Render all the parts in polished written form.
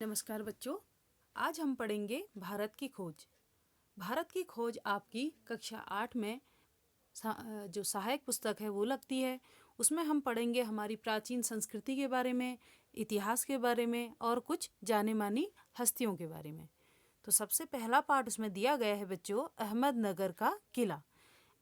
नमस्कार बच्चों, आज हम पढ़ेंगे भारत की खोज। भारत की खोज आपकी कक्षा 8 में जो सहायक पुस्तक है वो लगती है। उसमें हम पढ़ेंगे हमारी प्राचीन संस्कृति के बारे में, इतिहास के बारे में और कुछ जाने मानी हस्तियों के बारे में। तो सबसे पहला पार्ट उसमें दिया गया है बच्चों, अहमदनगर का किला।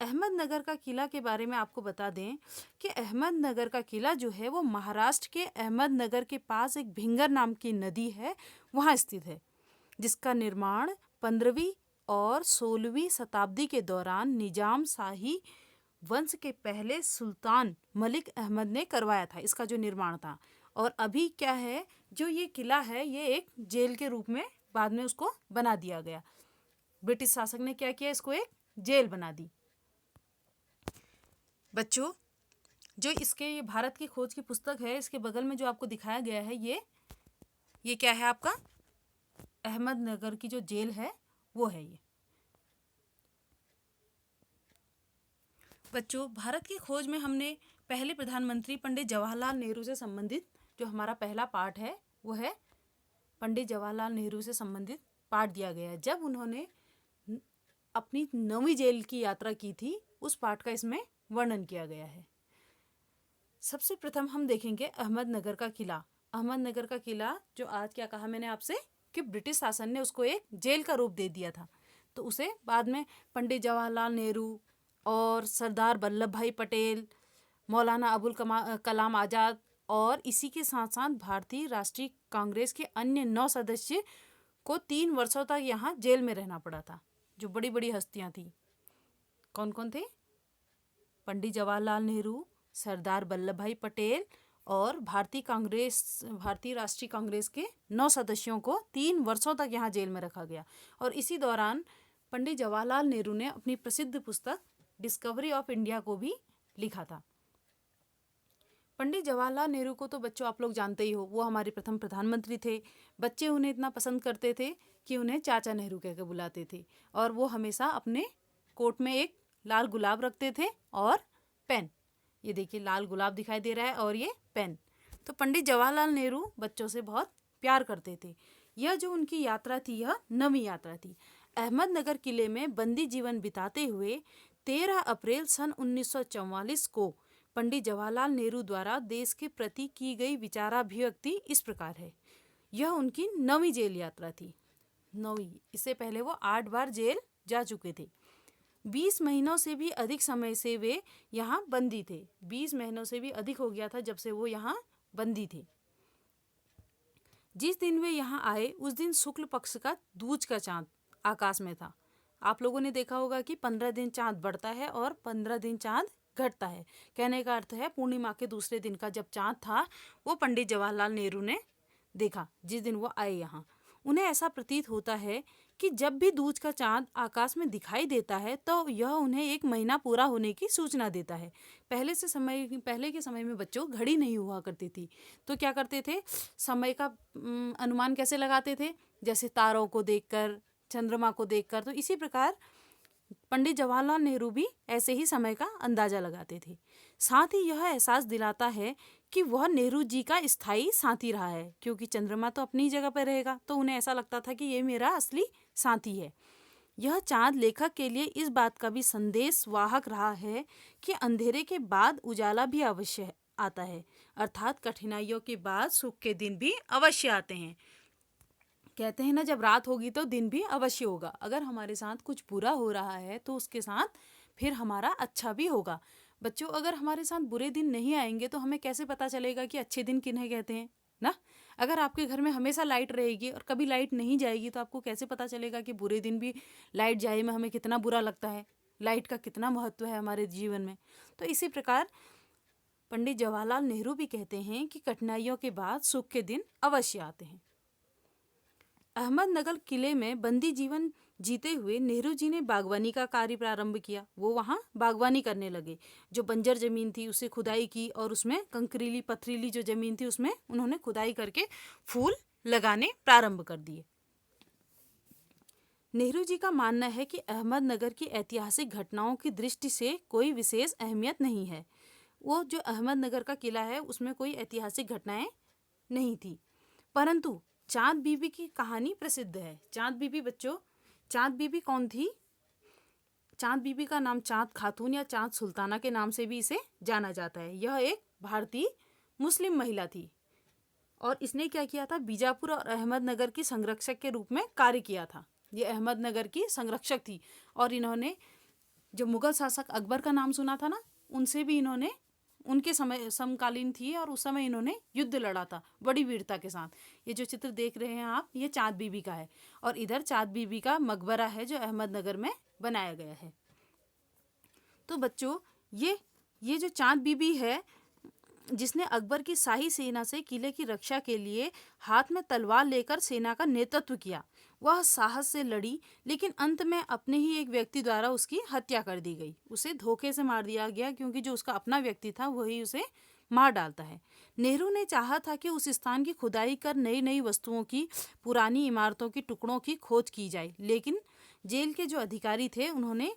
अहमदनगर का किला के बारे में आपको बता दें कि अहमदनगर का किला जो है वो महाराष्ट्र के अहमदनगर के पास एक भिंगर नाम की नदी है, वहाँ स्थित है, जिसका निर्माण 15वीं और 16वीं शताब्दी के दौरान निजाम शाही वंश के पहले सुल्तान मलिक अहमद ने करवाया था। इसका जो निर्माण था, और अभी क्या है, जो ये किला है ये एक जेल के रूप में बाद में उसको बना दिया गया। ब्रिटिश शासक ने क्या किया, इसको एक जेल बना दी। बच्चों, जो इसके ये भारत की खोज की पुस्तक है, इसके बगल में जो आपको दिखाया गया है ये क्या है, आपका अहमदनगर की जो जेल है वो है ये। बच्चों, भारत की खोज में हमने पहले प्रधानमंत्री पंडित जवाहरलाल नेहरू से संबंधित जो हमारा पहला पार्ट है वो है पंडित जवाहरलाल नेहरू से संबंधित पार्ट दिया गया है। जब उन्होंने अपनी 9वीं जेल की यात्रा की थी, उस पार्ट का इसमें वर्णन किया गया है। सबसे प्रथम हम देखेंगे अहमदनगर का किला। अहमदनगर का किला जो आज क्या कहा मैंने आपसे कि ब्रिटिश शासन ने उसको एक जेल का रूप दे दिया था, तो उसे बाद में पंडित जवाहरलाल नेहरू और सरदार वल्लभ भाई पटेल, मौलाना अबुल कलाम आज़ाद और इसी के साथ साथ भारतीय राष्ट्रीय कांग्रेस के अन्य 9 सदस्य को 3 वर्षों तक यहाँ जेल में रहना पड़ा था। जो बड़ी बड़ी हस्तियाँ थी, कौन कौन थे? पंडित जवाहरलाल नेहरू, सरदार वल्लभ भाई पटेल और भारतीय राष्ट्रीय कांग्रेस के 9 सदस्यों को 3 वर्षों तक यहाँ जेल में रखा गया। और इसी दौरान पंडित जवाहरलाल नेहरू ने अपनी प्रसिद्ध पुस्तक डिस्कवरी ऑफ इंडिया को भी लिखा था। पंडित जवाहरलाल नेहरू को तो बच्चों आप लोग जानते ही हो, वो हमारे प्रथम प्रधानमंत्री थे। बच्चे उन्हें इतना पसंद करते थे कि उन्हें चाचा नेहरू कहकर बुलाते थे, और वो हमेशा अपने कोट में एक लाल गुलाब रखते थे और पेन। ये देखिए, लाल गुलाब दिखाई दे रहा है और ये पेन। तो पंडित जवाहरलाल नेहरू बच्चों से बहुत प्यार करते थे। यह जो उनकी यात्रा थी, यह 9वीं यात्रा थी। अहमदनगर किले में बंदी जीवन बिताते हुए 13 अप्रैल सन 1944 को पंडित जवाहरलाल नेहरू द्वारा देश के प्रति की गई विचाराभिव्यक्ति इस प्रकार है। यह उनकी 9वीं जेल यात्रा थी। 9वीं, इससे पहले वो 8 बार जेल जा चुके थे। 20 महीनों से भी अधिक समय से वे यहाँ बंदी थे। 20 महीनों से भी अधिक हो गया था जब से वो यहाँ बंदी थे। जिस दिन वे यहाँ आए उस दिन शुक्ल पक्ष का दूज का चांद आकाश में था। आप लोगों ने देखा होगा कि 15 दिन चांद बढ़ता है और 15 दिन चांद घटता है। कहने का अर्थ है, पूर्णिमा के दूसरे दिन का जब चांद था, वो पंडित जवाहरलाल नेहरू ने देखा जिस दिन वो आए यहाँ। उन्हें ऐसा प्रतीत होता है कि जब भी दूज का चांद आकाश में दिखाई देता है तो यह उन्हें एक महीना पूरा होने की सूचना देता है। पहले के समय में बच्चों घड़ी नहीं हुआ करती थी, तो क्या करते थे, समय का अनुमान कैसे लगाते थे? जैसे तारों को देखकर, चंद्रमा को देखकर। तो इसी प्रकार पंडित जवाहरलाल नेहरू भी ऐसे ही समय का अंदाजा लगाते थे। साथ ही यह एहसास दिलाता है कि वह नेहरू जी का स्थायी साथी रहा है, क्योंकि चंद्रमा तो अपनी जगह पर रहेगा, तो उन्हें ऐसा लगता था कि ये मेरा असली साथी है। यह चांद लेखक के लिए इस बात का भी संदेश वाहक रहा है कि अंधेरे के बाद उजाला भी अवश्य आता है, अर्थात कठिनाइयों के बाद सुख के दिन भी अवश्य आते हैं। कहते हैं ना, जब रात होगी तो दिन भी अवश्य होगा। अगर हमारे साथ कुछ बुरा हो रहा है तो उसके साथ फिर हमारा अच्छा भी होगा। बच्चों, अगर हमारे साथ बुरे दिन नहीं आएंगे तो हमें कैसे पता चलेगा कि अच्छे दिन किन्हें कहते हैं ना? अगर आपके घर में हमेशा लाइट रहेगी और कभी लाइट नहीं जाएगी तो आपको कैसे पता चलेगा कि बुरे दिन भी लाइट जाए में हमें कितना बुरा लगता है, लाइट का कितना महत्व है हमारे जीवन में। तो इसी प्रकार पंडित जवाहरलाल नेहरू भी कहते हैं कि कठिनाइयों के बाद सुख के दिन अवश्य आते हैं। अहमदनगर किले में बंदी जीवन जीते हुए नेहरू जी ने बागवानी का कार्य प्रारंभ किया। वो वहाँ बागवानी करने लगे। जो बंजर जमीन थी उसे खुदाई की और उसमें कंकरीली पथरीली जो जमीन थी उसमें उन्होंने खुदाई करके फूल लगाने प्रारंभ कर दिए। नेहरू जी का मानना है कि अहमदनगर की ऐतिहासिक घटनाओं की दृष्टि से कोई विशेष अहमियत नहीं है। वो जो अहमदनगर का किला है उसमें कोई ऐतिहासिक घटनाएं नहीं थी, परंतु चाँद बीबी की कहानी प्रसिद्ध है। चाँद बीबी बच्चों, चाँद बीबी कौन थी? चाँद बीबी का नाम चाँद खातून या चाँद सुल्ताना के नाम से भी इसे जाना जाता है। यह एक भारतीय मुस्लिम महिला थी और इसने क्या किया था? बीजापुर और अहमदनगर की संरक्षक के रूप में कार्य किया था। ये अहमदनगर की संरक्षक थी और इन्होंने जो मुगल शासक अकबर का नाम सुना था ना, उनसे भी इन्होंने उनके समय समकालीन थी और उस समय इन्होंने युद्ध लड़ा था बड़ी वीरता के साथ। ये जो चित्र देख रहे हैं आप, ये चाँद बीबी का है और इधर चाँद बीबी का मकबरा है जो अहमदनगर में बनाया गया है। तो बच्चों, ये जो चाँद बीबी है, जिसने अकबर की शाही सेना से किले की रक्षा के लिए हाथ में तलवार लेकर सेना का नेतृत्व किया। वह साहस से लड़ी, लेकिन अंत में अपने ही एक व्यक्ति द्वारा उसकी हत्या कर दी गई। उसे धोखे से मार दिया गया क्योंकि जो उसका अपना व्यक्ति था वही उसे मार डालता है। नेहरू ने चाहा था कि उस स्थान की खुदाई कर नई नई वस्तुओं की, पुरानी इमारतों की टुकड़ों की खोज की जाए, लेकिन जेल के जो अधिकारी थे उन्होंने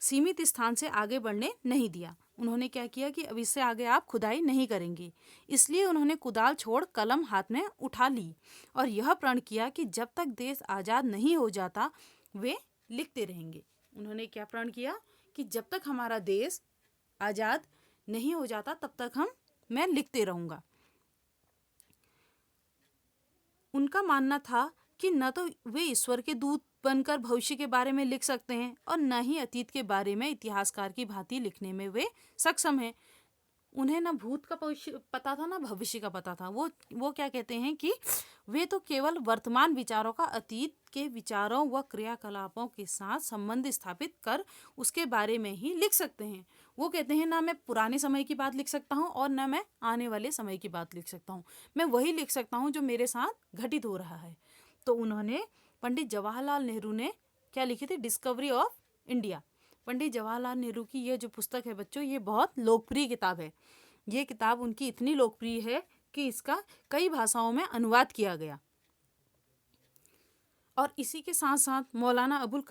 सीमित स्थान से आगे बढ़ने नहीं दिया। उन्होंने क्या किया कि अब इससे आगे आप खुदाई नहीं करेंगे। इसलिए उन्होंने कुदाल छोड़ कलम हाथ में उठा ली और यह प्रण किया कि जब तक देश आज़ाद नहीं हो जाता वे लिखते रहेंगे। उन्होंने क्या प्रण किया कि जब तक हमारा देश आज़ाद नहीं हो जाता तब तक मैं लिखते रहूँगा। उनका मानना था कि न तो वे ईश्वर के दूत बनकर भविष्य के बारे में लिख सकते हैं और न ही अतीत के बारे में इतिहासकार की भांति लिखने में वे सक्षम हैं। उन्हें न भूत का भविष्य पता था न भविष्य का पता था। वो क्या कहते हैं कि वे तो केवल वर्तमान विचारों का अतीत के विचारों व क्रियाकलापों के साथ संबंध स्थापित कर उसके बारे में ही लिख सकते हैं। वो कहते हैं ना मैं पुराने समय की बात लिख सकता हूँ और न मैं आने वाले समय की बात लिख सकता हूँ, मैं वही लिख सकता हूँ जो मेरे साथ घटित हो रहा है। तो उन्होंने पंडित जवाहरलाल नेहरू ने क्या लिखी थी? Discovery of India. Pandit Jawaharlal Nehru की ये जो पुस्तक है बच्चों, ये बहुत लोकप्रिय किताब है। ये किताब उनकी इतनी लोकप्रिय है कि इसका कई भाषाओं में अनुवाद किया गया। और इसी के साथ साथ मौलाना अबुल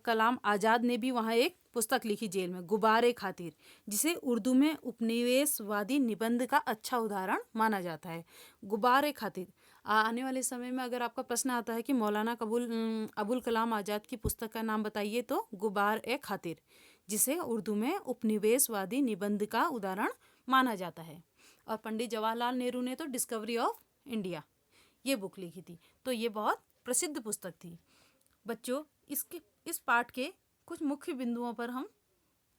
कलाम आज़ाद ने भी वहाँ एक पुस्तक लिखी जेल में, गुबारे खातिर, जिसे उर्दू में उपनिवेशवादी निबंध का अच्छा उदाहरण माना जाता है। गुबारे खातिर। आने वाले समय में अगर आपका प्रश्न आता है कि मौलाना अबुल कलाम आज़ाद की पुस्तक का नाम बताइए, तो गुबारे खातिर, जिसे उर्दू में उपनिवेशवादी निबंध का उदाहरण माना जाता है। और पंडित जवाहरलाल नेहरू ने तो डिस्कवरी ऑफ इंडिया ये बुक लिखी थी। तो ये बहुत प्रसिद्ध पुस्तक थी। बच्चों, इस पाठ के कुछ मुख्य बिंदुओं पर हम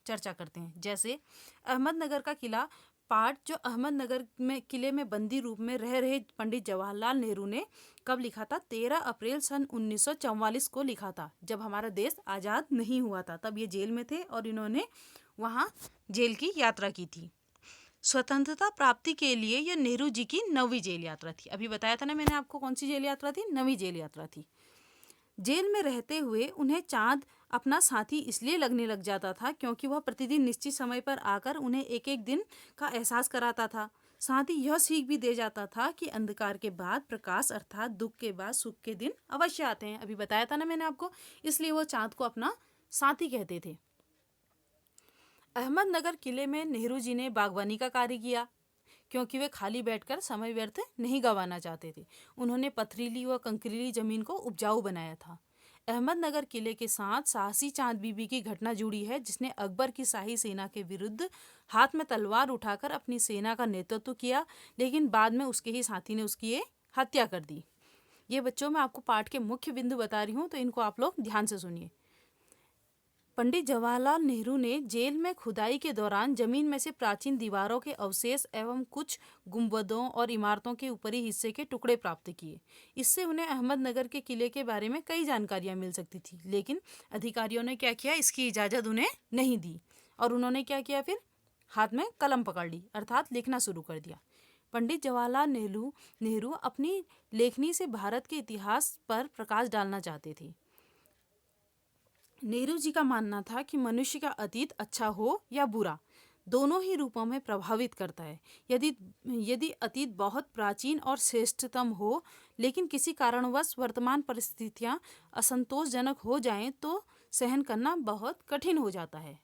चर्चा करते हैं। जैसे अहमदनगर का किला पाठ, जो अहमदनगर में किले में बंदी रूप में रह रहे पंडित जवाहरलाल नेहरू ने कब लिखा था? 13 अप्रैल सन 1944 को लिखा था, जब हमारा देश आज़ाद नहीं हुआ था। तब ये जेल में थे और इन्होंने वहाँ जेल की यात्रा की थी। स्वतंत्रता प्राप्ति के लिए यह नेहरू जी की 9वीं जेल यात्रा थी। अभी बताया था ना मैंने आपको कौन सी जेल यात्रा थी? 9वीं जेल यात्रा थी। जेल में रहते हुए उन्हें चाँद अपना साथी इसलिए लगने लग जाता था क्योंकि वह प्रतिदिन निश्चित समय पर आकर उन्हें एक एक दिन का एहसास कराता था। साथ ही यह सीख भी दे जाता था कि अंधकार के बाद प्रकाश अर्थात दुख के बाद सुख के दिन अवश्य आते हैं। अभी बताया था ना मैंने आपको, इसलिए वो चाँद को अपना साथी कहते थे। अहमदनगर किले में नेहरू जी ने बागवानी का कार्य किया क्योंकि वे खाली बैठकर समय व्यर्थ नहीं गंवाना चाहते थे। उन्होंने पथरीली व कंकरीली जमीन को उपजाऊ बनाया था। अहमदनगर किले के साथ साहसी चाँद बीबी की घटना जुड़ी है, जिसने अकबर की शाही सेना के विरुद्ध हाथ में तलवार उठाकर अपनी सेना का नेतृत्व किया, लेकिन बाद में उसके ही साथी ने उसकी हत्या कर दी। ये बच्चों, मैं आपको पाठ के मुख्य बिंदु बता रही हूँ, तो इनको आप लोग ध्यान से सुनिए। पंडित जवाहरलाल नेहरू ने जेल में खुदाई के दौरान जमीन में से प्राचीन दीवारों के अवशेष एवं कुछ गुंबदों और इमारतों के ऊपरी हिस्से के टुकड़े प्राप्त किए। इससे उन्हें अहमदनगर के किले के बारे में कई जानकारियां मिल सकती थी, लेकिन अधिकारियों ने क्या किया? इसकी इजाज़त उन्हें नहीं दी और उन्होंने क्या किया? फिर हाथ में कलम पकड़ ली, अर्थात लिखना शुरू कर दिया। पंडित जवाहरलाल नेहरू अपनी लेखनी से भारत के इतिहास पर प्रकाश डालना चाहते थे। नेहरू जी का मानना था कि मनुष्य का अतीत अच्छा हो या बुरा, दोनों ही रूपों में प्रभावित करता है। यदि अतीत बहुत प्राचीन और श्रेष्ठतम हो, लेकिन किसी कारणवश वर्तमान परिस्थितियां असंतोषजनक हो जाएं, तो सहन करना बहुत कठिन हो जाता है।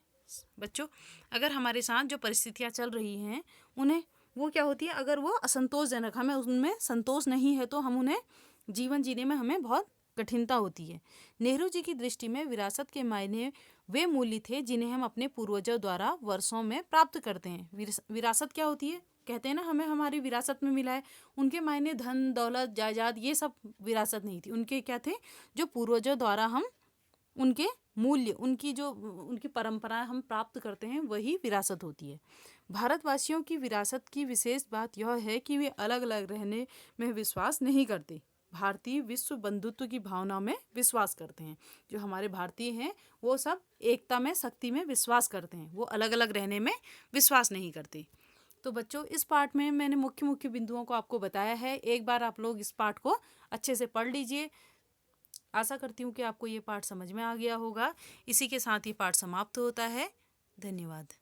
बच्चों, अगर हमारे साथ जो परिस्थितियां चल रही हैं उन्हें वो क्या होती है? अगर वो असंतोषजनक, हमें उनमें संतोष नहीं है, तो हम उन्हें जीवन जीने में हमें बहुत कठिनता होती है। नेहरू जी की दृष्टि में विरासत के मायने वे मूल्य थे जिन्हें हम अपने पूर्वजों द्वारा वर्षों में प्राप्त करते हैं। विरासत क्या होती है? कहते हैं ना, हमें हमारी विरासत में मिला है। उनके मायने धन दौलत जायदाद ये सब विरासत नहीं थी। उनके क्या थे? जो पूर्वजों द्वारा हम उनके मूल्य, उनकी परंपराएं हम प्राप्त करते हैं, वही विरासत होती है। भारतवासियों की विरासत की विशेष बात यह है कि वे अलग अलग रहने में विश्वास नहीं करते। भारतीय विश्व बंधुत्व की भावना में विश्वास करते हैं। जो हमारे भारतीय हैं वो सब एकता में, शक्ति में विश्वास करते हैं। वो अलग अलग रहने में विश्वास नहीं करते। तो बच्चों, इस पाठ में मैंने मुख्य मुख्य बिंदुओं को आपको बताया है। एक बार आप लोग इस पाठ को अच्छे से पढ़ लीजिए। आशा करती हूँ कि आपको ये पाठ समझ में आ गया होगा। इसी के साथ ये पाठ समाप्त होता है। धन्यवाद।